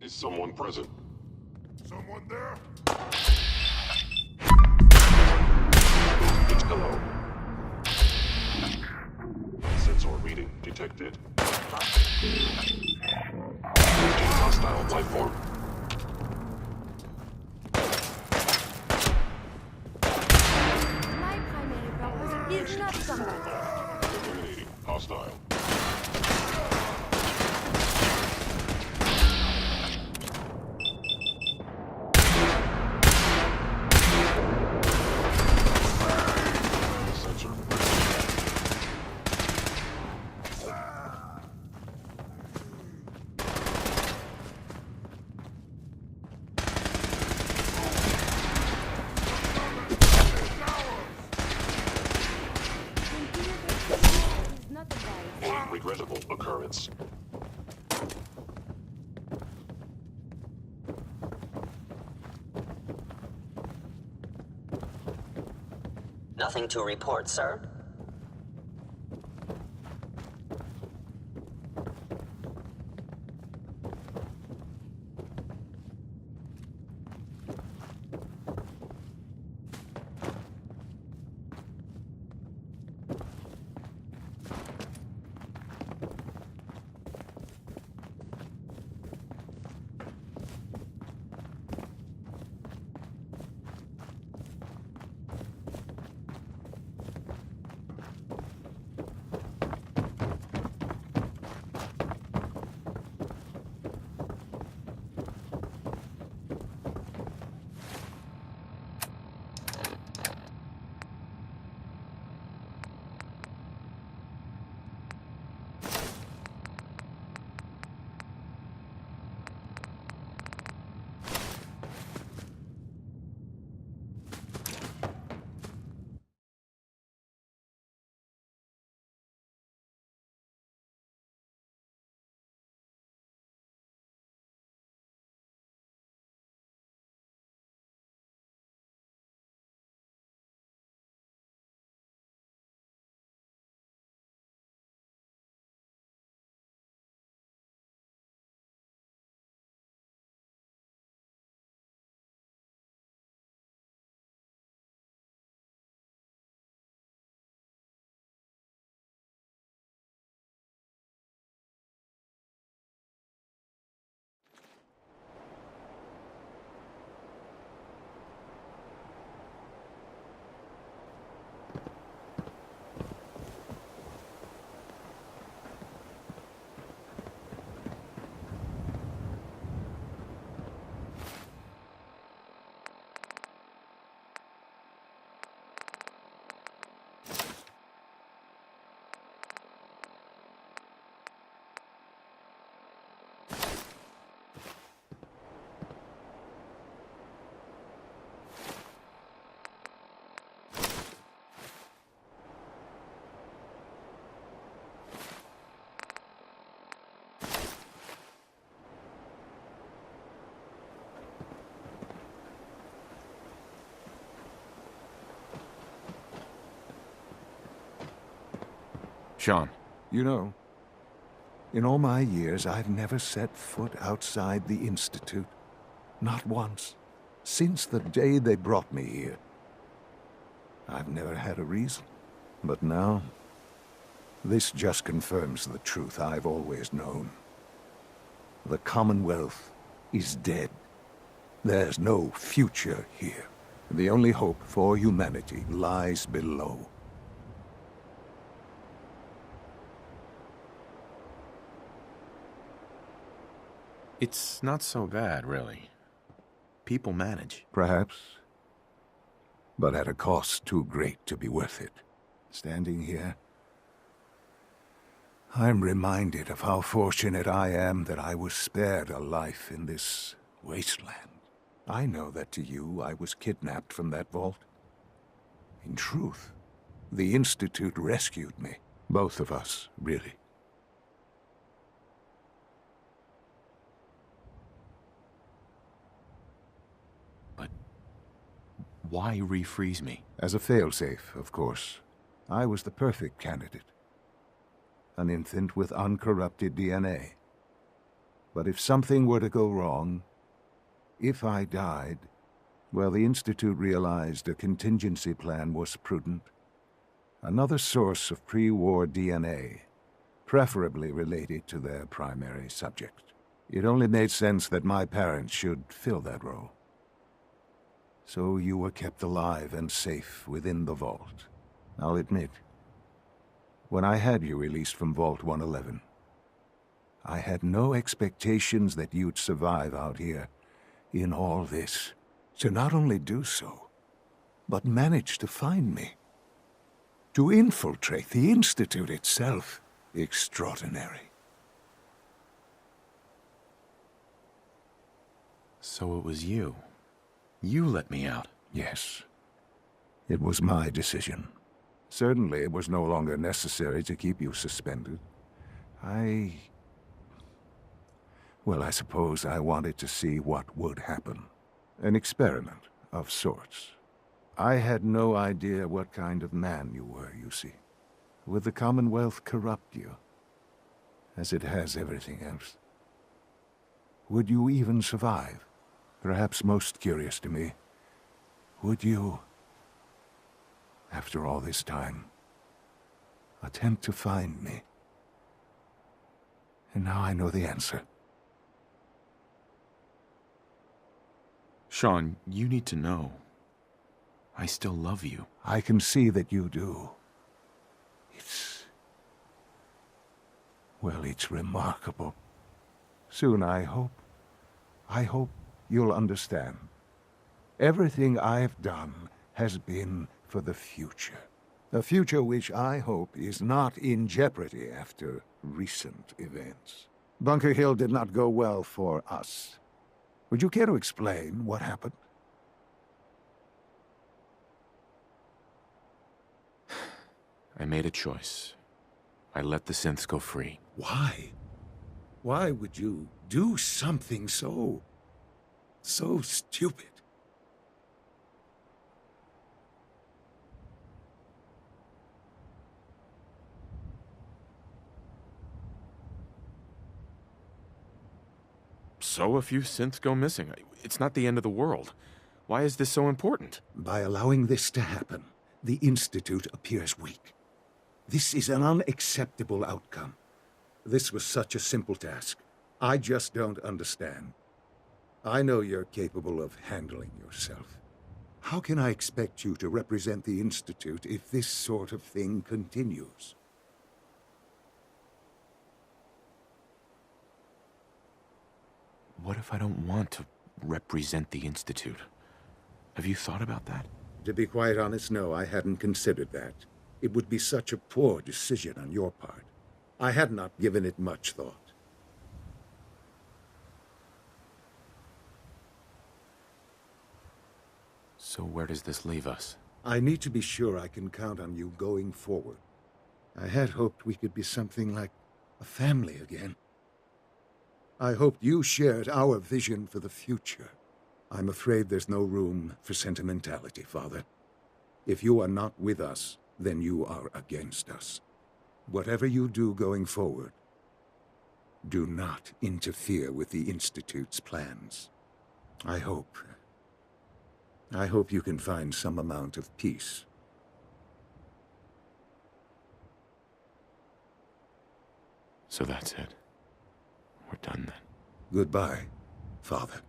Is someone present? Someone there? It's hello. Sensor reading detected. Hostile life form. My primary purpose is not combat. Eliminating hostile. Sensor. Is not advised. Regrettable occurrence. Nothing to report, sir. Sean, You know, in all my years, I've never set foot outside the Institute. Not once. Since the day they brought me here. I've never had a reason. But now, this just confirms the truth I've always known. The Commonwealth is dead. There's no future here. The only hope for humanity lies below. it's not so bad, really. People manage. Perhaps. But at a cost too great to be worth it. Standing here, I'm reminded of how fortunate I am that I was spared a life in this wasteland. I know that to you, I was kidnapped from that vault. In truth, the Institute rescued me. Both of us, really. But why refreeze me? As a failsafe, of course. I was the perfect candidate. An infant with uncorrupted DNA. But if something were to go wrong, if I died, well, the Institute realized a contingency plan was prudent. Another source of pre-war DNA, preferably related to their primary subject. It only made sense that my parents should fill that role. So you were kept alive and safe within the vault. I'll admit, when I had you released from Vault 111, I had no expectations that you'd survive out here in all this. To not only do so, but manage to find me. To infiltrate the Institute itself. Extraordinary. So it was you. You let me out. Yes. It was my decision. Certainly it was no longer necessary to keep you suspended. Well, I suppose I wanted to see what would happen. An experiment of sorts. I had no idea what kind of man you were, you see. Would the Commonwealth corrupt you? As it has everything else. Would you even survive? Perhaps most curious to me, would you, after all this time, attempt to find me? And now I know the answer. Sean, you need to know. I still love you. I can see that you do. Well, it's remarkable. Soon, I hope you'll understand. Everything I've done has been for the future. A future which I hope is not in jeopardy after recent events. Bunker Hill did not go well for us. Would you care to explain what happened? I made a choice. I let the synths go free. Why? Why would you do something so stupid? So a few synths go missing. It's not the end of the world. Why is this so important? By allowing this to happen, the Institute appears weak. This is an unacceptable outcome. This was such a simple task. I just don't understand. I know you're capable of handling yourself. How can I expect you to represent the Institute if this sort of thing continues? What if I don't want to represent the Institute? Have you thought about that? To be quite honest, no, I hadn't considered that. It would be such a poor decision on your part. I had not given it much thought. So where does this leave us? I need to be sure I can count on you going forward. I had hoped we could be something like a family again. I hoped you shared our vision for the future. I'm afraid there's no room for sentimentality, Father. If you are not with us, then you are against us. Whatever you do going forward, do not interfere with the Institute's plans. I hope you can find some amount of peace. So that's it. We're done then. Goodbye, Father.